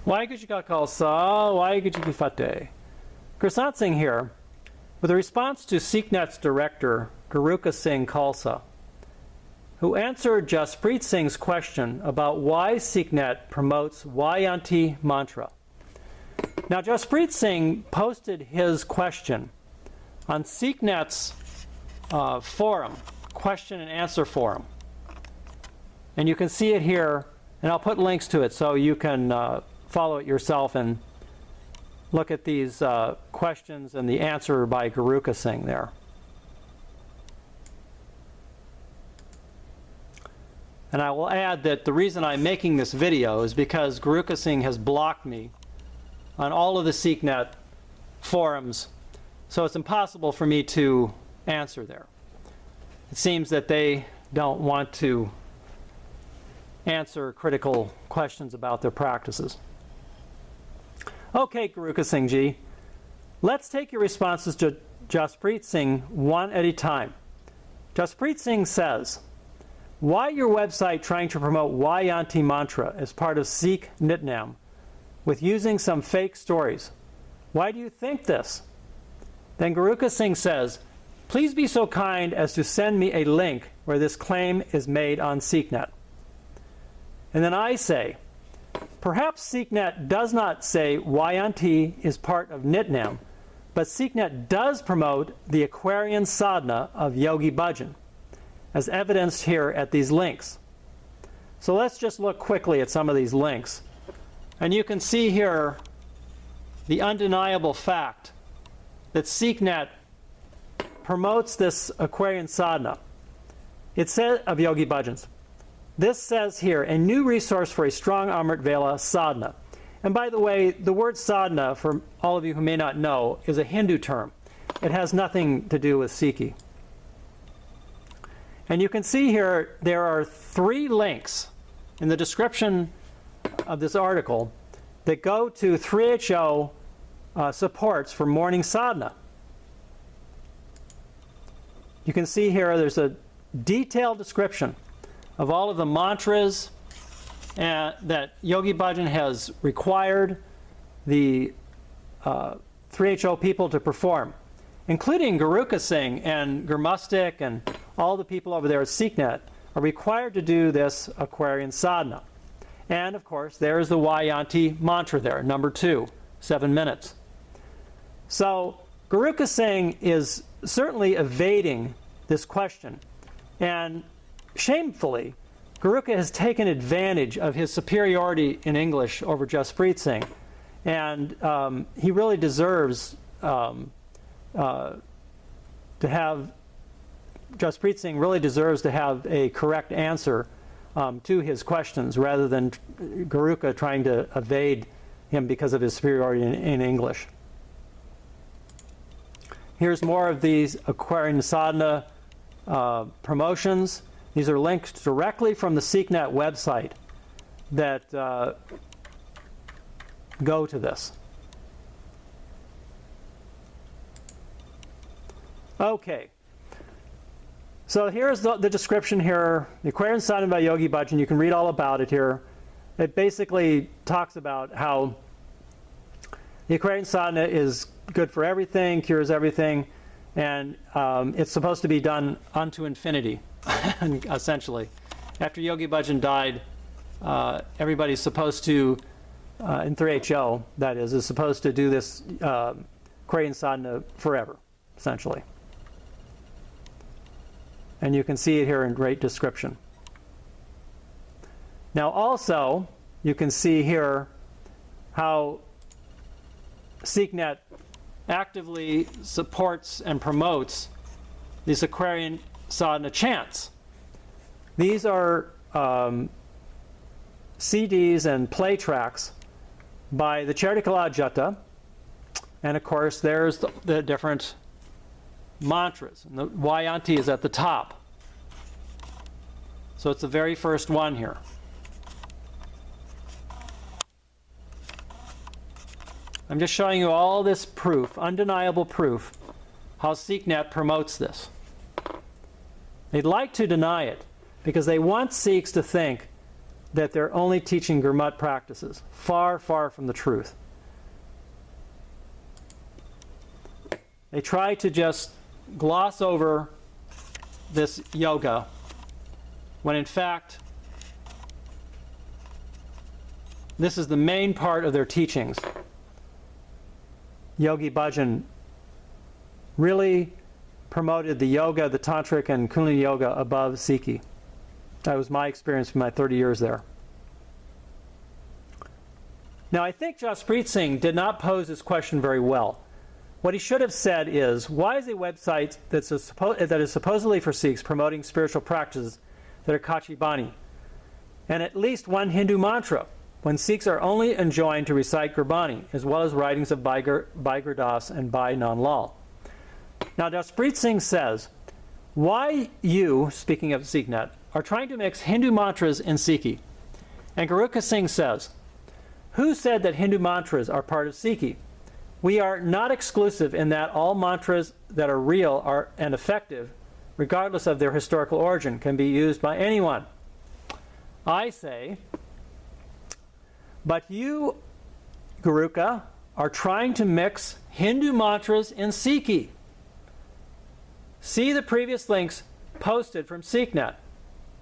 Wah-hay Khalsa, Wah-hay Patee. Gursant Singh here, with a response to Sikhnet's director, Guruka Singh Khalsa, who answered Jaspreet Singh's question about why Sikhnet promotes Wah Yantee mantra. Now, Jaspreet Singh posted his question on Sikhnet's forum, question and answer forum. And you can see it here, and I'll put links to it so you can follow it yourself and look at these questions and the answer by Guruka Singh there. And I will add that the reason I'm making this video is because Guruka Singh has blocked me on all of the Sikhnet forums, so it's impossible for me to answer there. It seems that they don't want to answer critical questions about their practices. Okay, Guruka Singh Ji, let's take your responses to Jaspreet Singh one at a time. Jaspreet Singh says, why your website trying to promote Wah Yantee mantra as part of Sikh Nitnem with using some fake stories? Why do you think this? Then Guruka Singh says, please be so kind as to send me a link where this claim is made on Sikhnet. And then I say, perhaps Sikhnet does not say Wah Yantee is part of Nitnem, but Sikhnet does promote the Aquarian Sadhana of Yogi Bhajan, as evidenced here at these links. So let's just look quickly at some of these links. And you can see here the undeniable fact that Sikhnet promotes this Aquarian Sadhana. It says of Yogi Bhajan's. This says here, a new resource for a strong Amrit Vela sadhana. And by the way, the word sadhana, for all of you who may not know, is a Hindu term. It has nothing to do with Sikhi. And you can see here there are 3 links in the description of this article that go to 3HO supports for morning sadhana. You can see here there's a detailed description of all of the mantras that Yogi Bhajan has required the 3HO people to perform, including Guruka Singh and Gurmustic and all the people over there at Sikhnet are required to do this Aquarian Sadhana. And of course, there's the Wah Yantee mantra there, number 2, 7 minutes. So Guruka Singh is certainly evading this question. And shamefully, Guruka has taken advantage of his superiority in English over Jaspreet Singh. And he really deserves to have Jaspreet Singh really deserves to have a correct answer to his questions rather than Guruka trying to evade him because of his superiority in English. Here's more of these Aquarian Sadhana promotions. These are linked directly from the Sikhnet website that go to this. Okay. So here's the description here, the Aquarian Sadhana by Yogi Bhajan. You can read all about it here. It basically talks about how the Aquarian Sadhana is good for everything, cures everything, and it's supposed to be done unto infinity, essentially. After Yogi Bhajan died, everybody's supposed to, in 3HO, that is supposed to do this Aquarian Sadhana forever, essentially. And you can see it here in great description. Now also, you can see here how Sikhnet actively supports and promotes these Aquarian Sadhana chants. These are CDs and play tracks by the Chartikala Jata, and of course there's the different mantras. And the Wah Yantee is at the top. So it's the very first one here. I'm just showing you all this proof, undeniable proof, how Sikhnet promotes this. They'd like to deny it because they want Sikhs to think that they're only teaching Gurmat practices. Far, far from the truth. They try to just gloss over this yoga when in fact this is the main part of their teachings. Yogi Bhajan really promoted the yoga, the tantric and Kundalini yoga above Sikhi. That was my experience in my 30 years there. Now I think Jaspreet Singh did not pose this question very well. What he should have said is, why is a website that is supposedly for Sikhs promoting spiritual practices that are Kachi Bani, and at least one Hindu mantra, when Sikhs are only enjoined to recite Gurbani, as well as writings of Bhai Gurdas and Bhai Nan Lal. Now Jaspreet Singh says, why you, speaking of Sikhnet, are trying to mix Hindu mantras in Sikhi. And Guruka Singh says, who said that Hindu mantras are part of Sikhi? We are not exclusive in that all mantras that are real and effective, regardless of their historical origin, can be used by anyone. I say, but you, Guruka, are trying to mix Hindu mantras in Sikhi. See the previous links posted from Sikhnet.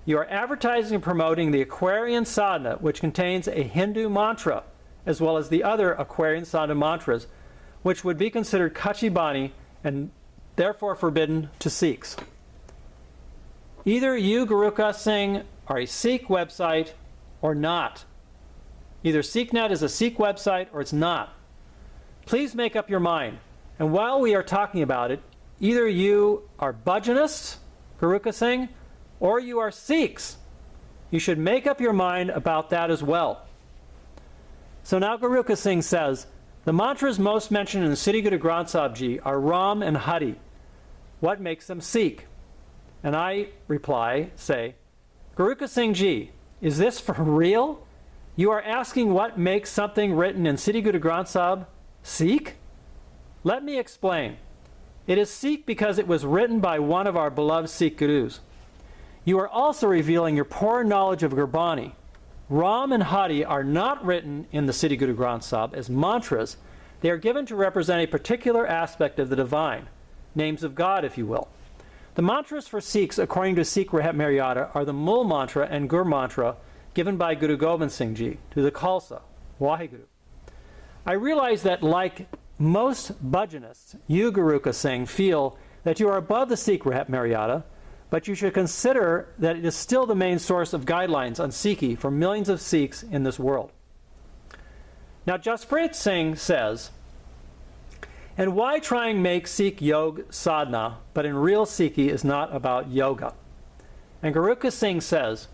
You are advertising and promoting the Aquarian Sadhana, which contains a Hindu mantra, as well as the other Aquarian Sadhana mantras, which would be considered Kachi Bani and therefore forbidden to Sikhs. Either you, Guruka Singh, are a Sikh website or not. Either Sikhnet is a Sikh website or it's not. Please make up your mind. And while we are talking about it, either you are Bhajanists, Guruka Singh, or you are Sikhs. You should make up your mind about that as well. So now Guruka Singh says, the mantras most mentioned in the Siddhi Guru Granth Sahib Ji are Ram and Hari. What makes them Sikh? And I reply, say, Guruka Singh Ji, is this for real? You are asking what makes something written in Siddhi Guru Granth Sahib Sikh? Let me explain. It is Sikh because it was written by one of our beloved Sikh Gurus. You are also revealing your poor knowledge of Gurbani. Ram and Hari are not written in the Siddhi Guru Granth Sahib as mantras. They are given to represent a particular aspect of the divine, names of God, if you will. The mantras for Sikhs, according to Sikh Rahat Maryada, are the Mul mantra and Gur mantra given by Guru Gobind Singh Ji to the Khalsa, Wah-hay Guroo. I realize that, like most Bhajanists, you, Guruka Singh, feel that you are above the Sikh Rahat Maryada, but you should consider that it is still the main source of guidelines on Sikhi for millions of Sikhs in this world. Now Jaspreet Singh says, and why try and make Sikh yoga sadhana, but in real Sikhi is not about yoga? And Guruka Singh says,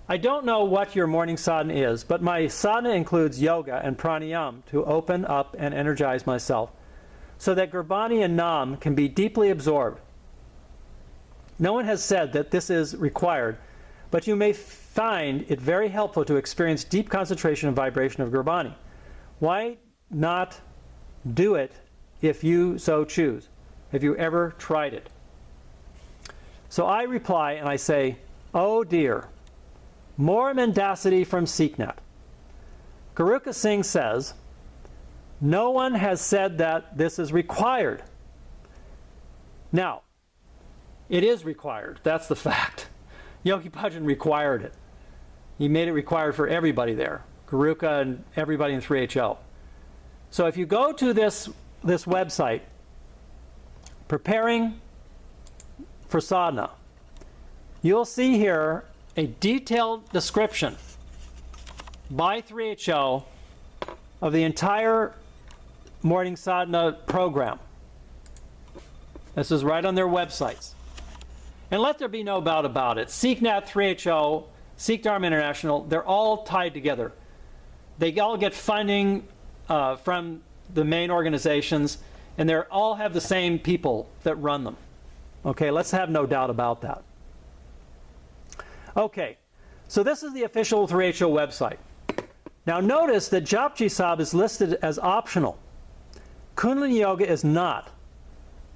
I don't know what your morning sadhana is, but my sadhana includes yoga and pranayam to open up and energize myself, so that Gurbani and Nam can be deeply absorbed. No one has said that this is required, but you may find it very helpful to experience deep concentration and vibration of Gurbani. Why not do it if you so choose? Have you ever tried it? So I reply and I say, oh dear, more mendacity from Sikhnet. Guruka Singh says, no one has said that this is required. Now, it is required. That's the fact. Yogi Bhajan required it. He made it required for everybody there, Guruka and everybody in 3HO. So if you go to this website, Preparing for Sadhana, you'll see here a detailed description by 3HO of the entire morning sadhana program. This is right on their websites. And let there be no doubt about it. Sikhnet, 3HO, Sikh Dharma International, they're all tied together. They all get funding from the main organizations, and they all have the same people that run them. Okay, let's have no doubt about that. Okay, so this is the official 3HO website. Now notice that JapJi Sahib is listed as optional. Kundalini Yoga is not.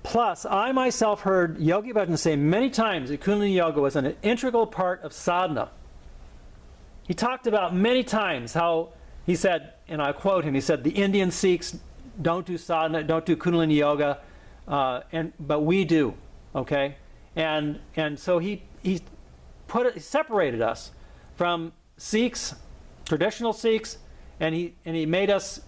Plus, I myself heard Yogi Bhajan say many times that Kundalini Yoga was an integral part of sadhana. he talked about many times how he said, and I quote him, he said, the Indian Sikhs don't do sadhana, don't do Kundalini Yoga, but we do, okay? And so he separated us from Sikhs, traditional Sikhs, and he made us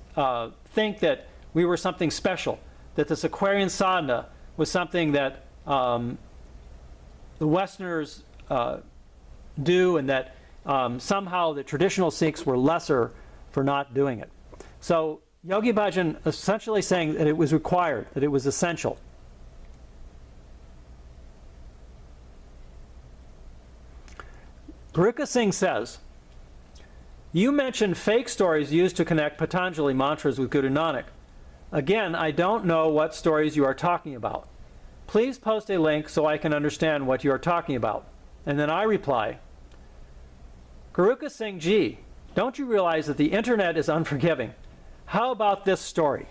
think that we were something special, that this Aquarian Sadhana was something that the Westerners do, and that somehow the traditional Sikhs were lesser for not doing it. So Yogi Bhajan essentially saying that it was required, that it was essential. Guruka Singh says, you mentioned fake stories used to connect Patanjali mantras with Guru Nanak. Again, I don't know what stories you are talking about. Please post a link so I can understand what you are talking about. And then I reply, Guruka Singh Ji, don't you realize that the internet is unforgiving? How about this story?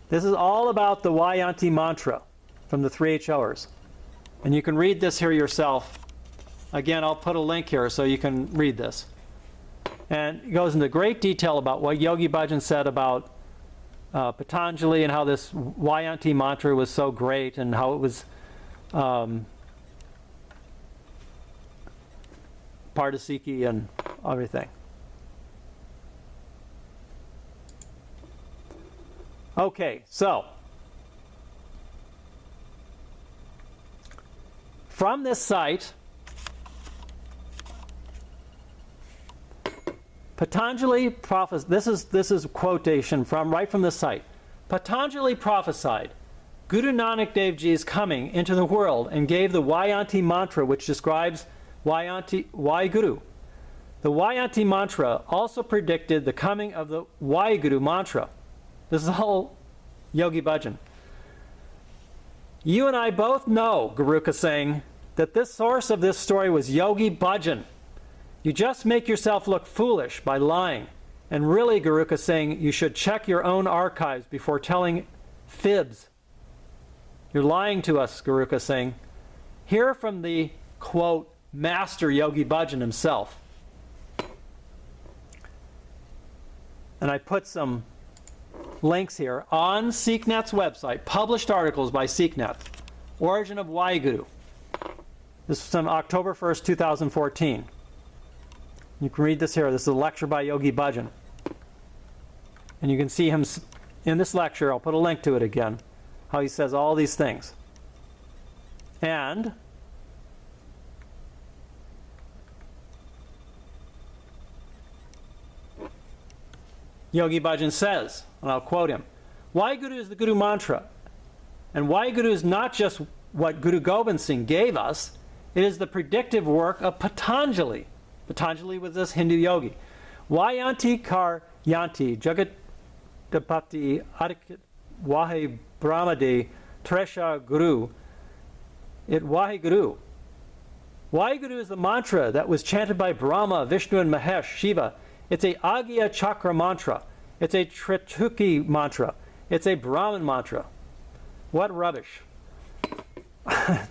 This is all about the Wah Yantee mantra from the 3HOers. And you can read this here yourself. Again, I'll put a link here so you can read this. And it goes into great detail about what Yogi Bhajan said about Patanjali and how this Wah Yantee mantra was so great and how it was part of Sikhi and everything. Okay, so from this site, Patanjali prophesied, this is a quotation from right from the site. Patanjali prophesied Guru Nanak Dev Ji's coming into the world and gave the Wah Yantee mantra, which describes Wha-hay Guroo. The Wah Yantee mantra also predicted the coming of the Wha-hay Guroo mantra. This is all Yogi Bhajan. You and I both know, Guruka Singh, that this source of this story was Yogi Bhajan. You just make yourself look foolish by lying. And really, Guruka Singh, you should check your own archives before telling fibs. You're lying to us, Guruka Singh. Hear from the, quote, Master Yogi Bhajan himself. And I put some links here on Sikhnet's website, published articles by Sikhnet. Origin of Wha-hay Guroo. This was on October 1st, 2014. You can read this here. This is a lecture by Yogi Bhajan. And you can see him in this lecture. I'll put a link to it again, how he says all these things. And Yogi Bhajan says, and I'll quote him, Wha-hay Guroo is the Guru mantra. And Wha-hay Guroo is not just what Guru Gobind Singh gave us, it is the predictive work of Patanjali. Patanjali was this Hindu yogi. Wah Yantee Kar Yantee Jagat Patee Aadak Wah-hay Brahmaaday Trayshaa Guru It Wha-hay Guroo. Wha-hay Guroo is the mantra that was chanted by Brahma, Vishnu, and Mahesh, Shiva. It's a Agya Chakra mantra. It's a Trituki mantra. It's a Brahman mantra. What rubbish.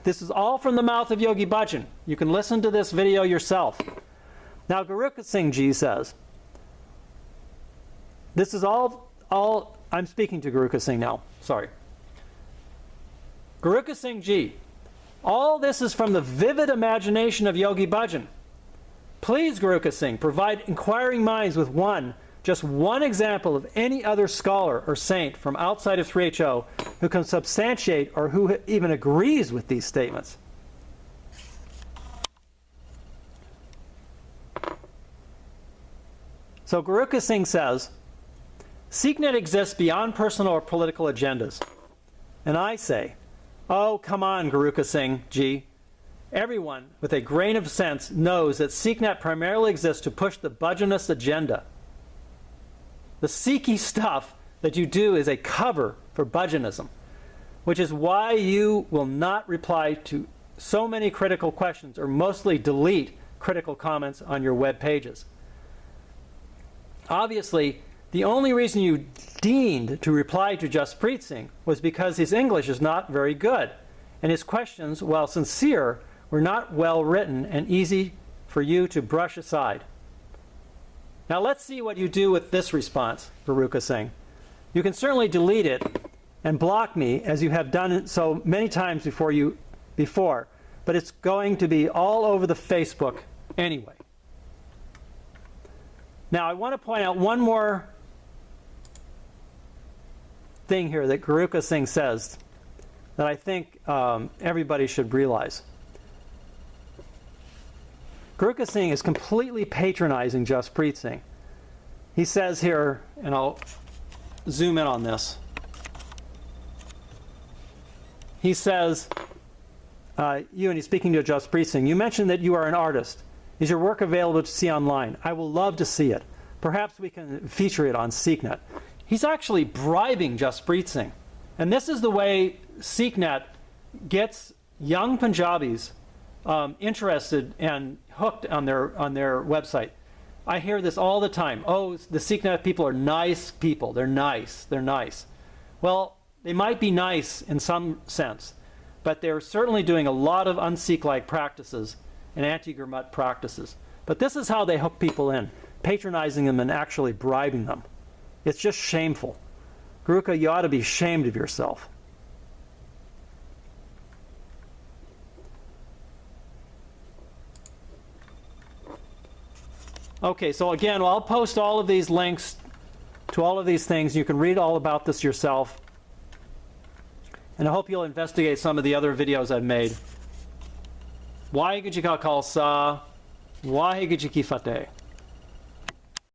This is all from the mouth of Yogi Bhajan. You can listen to this video yourself. Now, Guruka Singh Ji says, this is all, I'm speaking to Guruka Singh now, sorry. Guruka Singh Ji, all this is from the vivid imagination of Yogi Bhajan. Please, Guruka Singh, provide inquiring minds with just one example of any other scholar or saint from outside of 3HO who can substantiate or who even agrees with these statements. So Guruka Singh says, Sikhnet exists beyond personal or political agendas. And I say, oh, come on, Guruka Singh Ji. Everyone with a grain of sense knows that Sikhnet primarily exists to push the Bhajanist agenda. The Sikhi stuff that you do is a cover for Bhajanism, which is why you will not reply to so many critical questions or mostly delete critical comments on your web pages. Obviously, the only reason you deigned to reply to Jaspreet Singh was because his English is not very good, and his questions, while sincere, were not well written and easy for you to brush aside. Now let's see what you do with this response, Guruka Singh. You can certainly delete it and block me, as you have done it so many times before, but it's going to be all over the Facebook anyway. Now I want to point out one more thing here that Guruka Singh says that I think everybody should realize. Guruka Singh is completely patronizing Jaspreet Singh. He says here, and I'll zoom in on this. He says, and he's speaking to Jaspreet Singh, you mentioned that you are an artist. Is your work available to see online? I will love to see it. Perhaps we can feature it on Sikhnet. He's actually bribing Jaspreet Singh. And this is the way Sikhnet gets young Punjabis interested and hooked on their website. I hear this all the time. Oh, the Sikhnet people are nice people. They're nice. They're nice. Well, they might be nice in some sense, but they're certainly doing a lot of un-Sikh-like practices and anti-Gurmat practices. But this is how they hook people in, patronizing them and actually bribing them. It's just shameful. Guruka, you ought to be ashamed of yourself. Okay, so again, I'll post all of these links to all of these things. You can read all about this yourself. And I hope you'll investigate some of the other videos I've made. Wah-hay Guroo Khalsa, Wah-hay Guroo Patee.